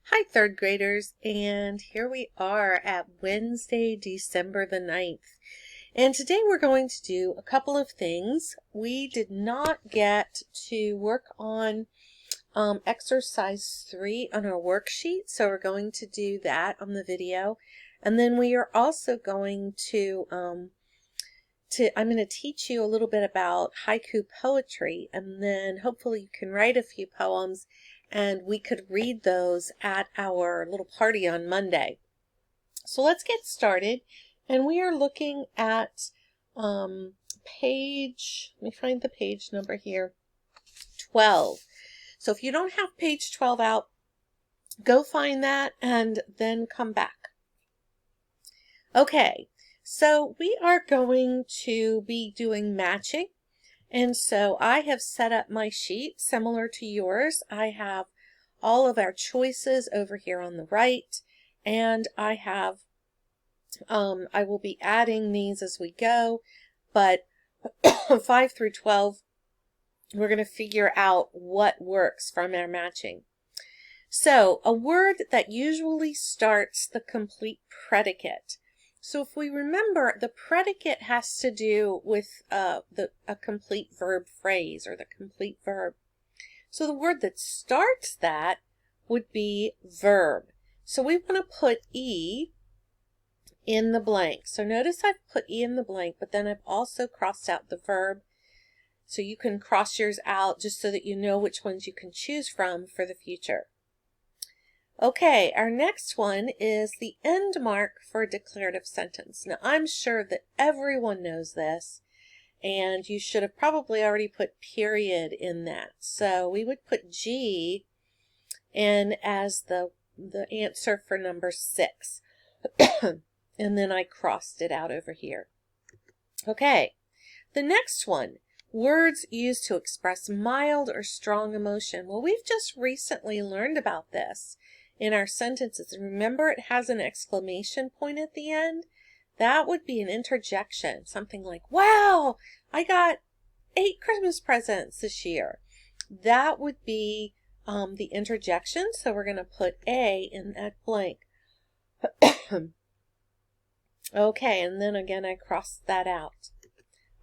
Hi, third graders, and here we are at Wednesday, December the 9th. And today we're going to do a couple of things. We did not get to work on exercise 3 on our worksheet, so we're going to do that on the video. And then we are also going to, I'm going to teach you a little bit about haiku poetry, and then hopefully you can write a few poems and we could read those at our little party on Monday. So let's get started. And we are looking at let me find the page number here, 12. So if you don't have page 12 out, go find that and then come back. Okay, so we are going to be doing matching. And so I have set up my sheet similar to yours. I have all of our choices over here on the right, and I have, I will be adding these as we go, but 5 through 12, we're going to figure out what works from our matching. So a word that usually starts the complete predicate. So if we remember, the predicate has to do with a complete verb phrase or the complete verb. So the word that starts that would be verb. So we want to put E in the blank. So notice I've put E in the blank, but then I've also crossed out the verb. So you can cross yours out just so that you know which ones you can choose from for the future. Okay, our next one is the end mark for a declarative sentence. Now, I'm sure that everyone knows this, and you should have probably already put period in that. So we would put G in as the answer for number 6. And then I crossed it out over here. Okay, the next one, words used to express mild or strong emotion. Well, we've just recently learned about this in our sentences. Remember, it has an exclamation point at the end. That would be an interjection, something like, wow, I got 8 Christmas presents this year. That would be the interjection, so we're going to put A in that blank. Okay, and then again I crossed that out.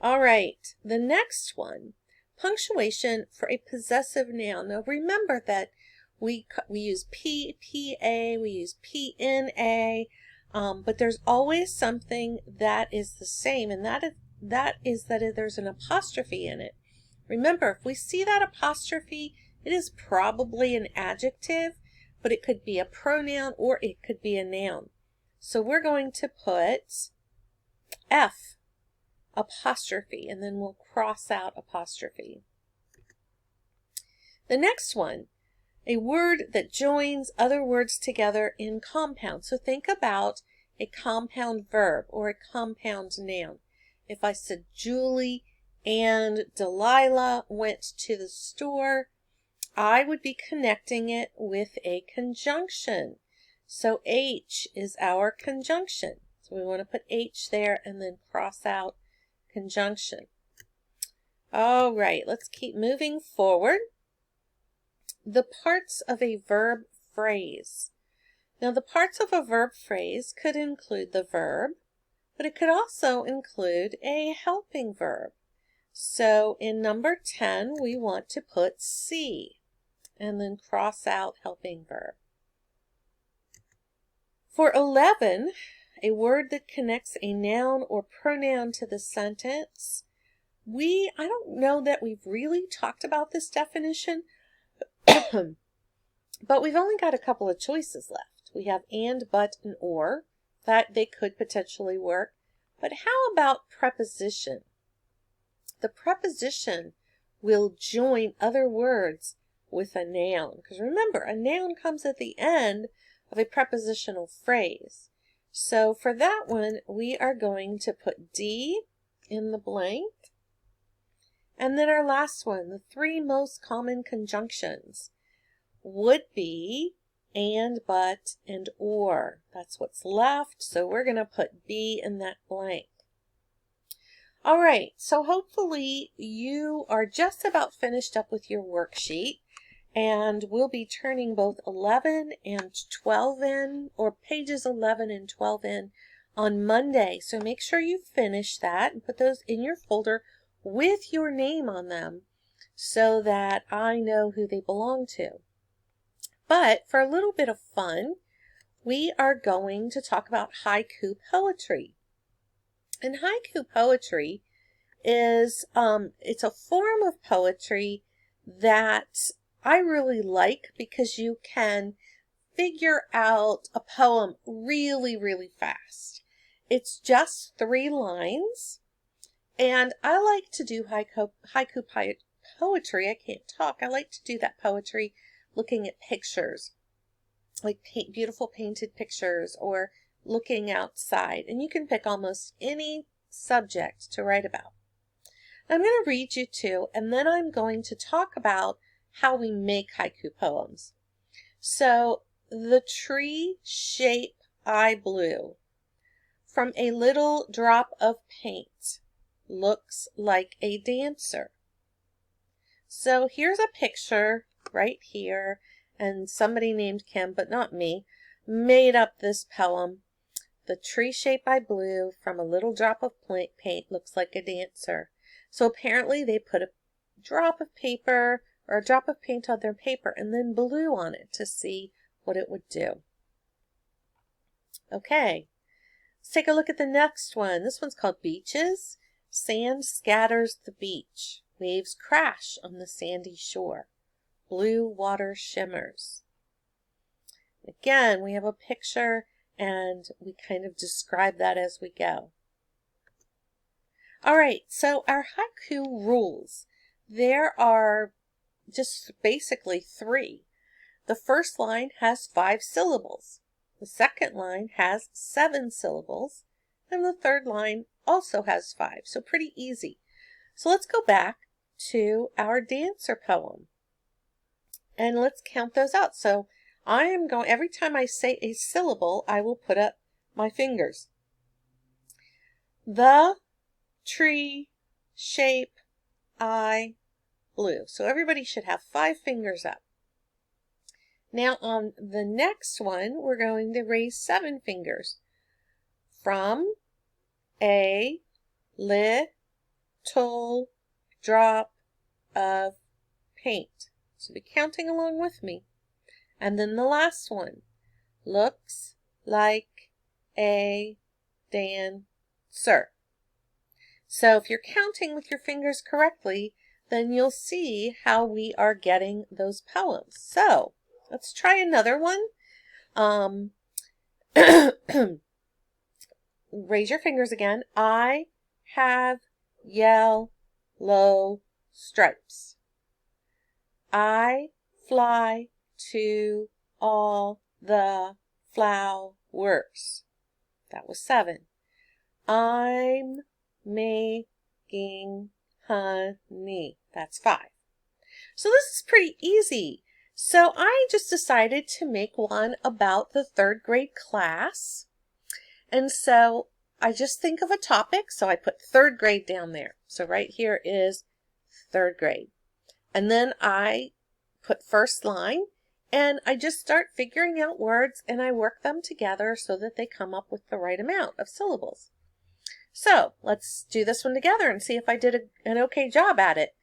All right, the next one, punctuation for a possessive noun. Now remember that we use P, PA, we use PNA, but there's always something that is the same, and that is that there's an apostrophe in it. Remember, if we see that apostrophe, it is probably an adjective, but it could be a pronoun or it could be a noun. So we're going to put F, apostrophe, and then we'll cross out apostrophe. The next one, a word that joins other words together in compound. So think about a compound verb or a compound noun. If I said Julie and Delilah went to the store, I would be connecting it with a conjunction. So H is our conjunction. So we want to put H there and then cross out conjunction. All right, let's keep moving forward. The parts of a verb phrase. Now, the parts of a verb phrase could include the verb, but it could also include a helping verb. So in number 10, we want to put C and then cross out helping verb. For 11, a word that connects a noun or pronoun to the sentence. I don't know that we've really talked about this definition, but we've only got a couple of choices left. We have and, but, and or. That they could potentially work. But how about preposition? The preposition will join other words with a noun. Because remember, a noun comes at the end of a prepositional phrase. So for that one, we are going to put D in the blank. And then our last one, the 3 most common conjunctions would be and, but, and or. That's what's left, so we're going to put B in that blank. All right, so hopefully you are just about finished up with your worksheet, And we'll be turning both 11 and 12 in, or pages 11 and 12 in on Monday. So make sure you finish that and put those in your folder with your name on them so that I know who they belong to. But for a little bit of fun, we are going to talk about haiku poetry. And haiku poetry is, it's a form of poetry that I really like because you can figure out a poem really, really fast. It's just 3 lines, and I like to do haiku poetry. I can't talk. I like to do that poetry looking at pictures, like beautiful painted pictures, or looking outside. And you can pick almost any subject to write about. I'm going to read you 2, and then I'm going to talk about how we make haiku poems. So, the tree shape I blew from a little drop of paint looks like a dancer. So here's a picture right here, and somebody named Kim, but not me, made up this poem. The tree shape I blew from a little drop of paint looks like a dancer. So apparently they put a drop of paper or a drop of paint on their paper and then blew on it to see what it would do. Okay, let's take a look at the next one. This one's called Beaches. Sand scatters the beach. Waves crash on the sandy shore. Blue water shimmers. Again, we have a picture and we kind of describe that as we go. All right, so our haiku rules. There are just basically 3. The first line has 5 syllables. The second line has 7 syllables. And the third line also has 5, so pretty easy. So let's go back to our dancer poem. And let's count those out. So I am going, every time I say a syllable, I will put up my fingers. The tree shape I blew. So everybody should have 5 fingers up. Now on the next one, we're going to raise 7 fingers. From a little drop of paint. So be counting along with me. And then the last one. Looks like a dancer. So if you're counting with your fingers correctly, then you'll see how we are getting those poems. So let's try another one. Raise your fingers again. I have yellow stripes. I fly to all the flowers. That was 7. I'm making honey. That's 5. So this is pretty easy. So I just decided to make one about the 3rd grade class. And so I just think of a topic. So I put 3rd grade down there. So right here is 3rd grade. And then I put first line, and I just start figuring out words and I work them together so that they come up with the right amount of syllables. So let's do this one together and see if I did an okay job at it.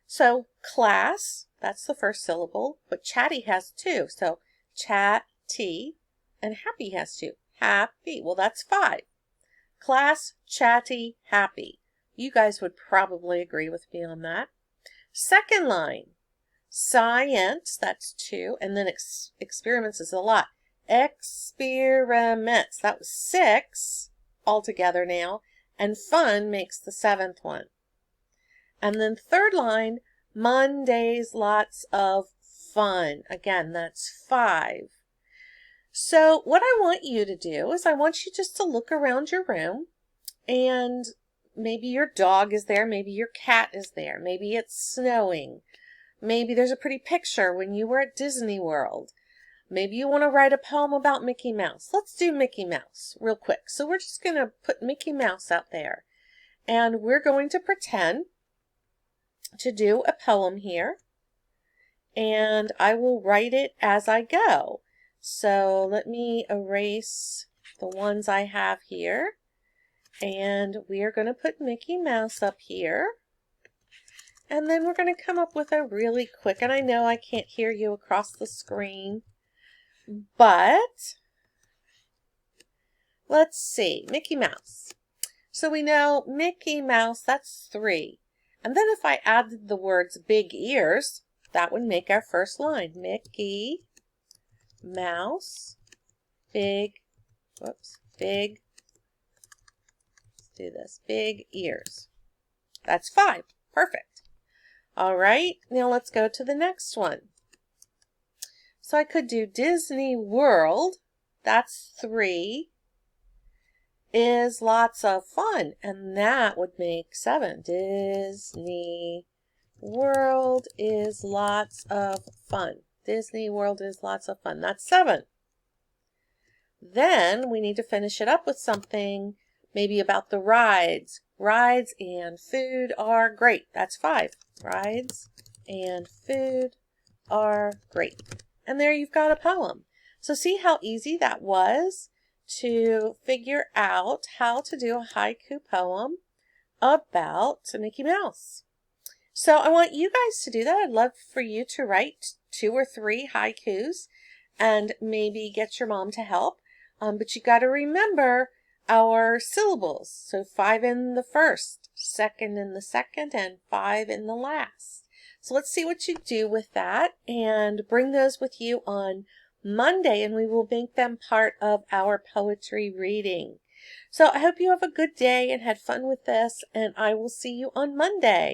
So class, that's the first syllable, but chatty has 2. So chatty, and happy has 2. Happy, well that's 5. Class, chatty, happy. You guys would probably agree with me on that. Second line, science, that's 2, and then experiments is a lot. Experiments, that was 6 altogether now, and fun makes the 7th one. And then third line, Mondays, lots of fun. Again, that's 5. So what I want you to do is I want you just to look around your room, and maybe your dog is there, maybe your cat is there, maybe it's snowing, maybe there's a pretty picture when you were at Disney World. Maybe you want to write a poem about Mickey Mouse. Let's do Mickey Mouse real quick. So we're just going to put Mickey Mouse out there, and we're going to pretend to do a poem here. and I will write it as I go. So let me erase the ones I have here, and we are going to put Mickey Mouse up here. And then we're going to come up with a really quick, and I know I can't hear you across the screen, but let's see, Mickey Mouse. So we know Mickey Mouse, that's 3. And then if I added the words big ears, that would make our first line. Mickey Mouse, big, let's do this, big ears. That's 5. Perfect. All right, now let's go to the next one. So I could do Disney World, that's 3, is lots of fun, and that would make 7. Disney World is lots of fun. Disney World is lots of fun. That's 7. Then we need to finish it up with something maybe about the rides. Rides and food are great. That's 5. Rides and food are great. And there you've got a poem. So see how easy that was to figure out how to do a haiku poem about Mickey Mouse. So I want you guys to do that. I'd love for you to write 2 or 3 haikus and maybe get your mom to help. But you got to remember our syllables. So 5 in the first, 2nd in the second, and 5 in the last. So let's see what you do with that and bring those with you on Monday, and we will make them part of our poetry reading. So I hope you have a good day and had fun with this, and I will see you on Monday.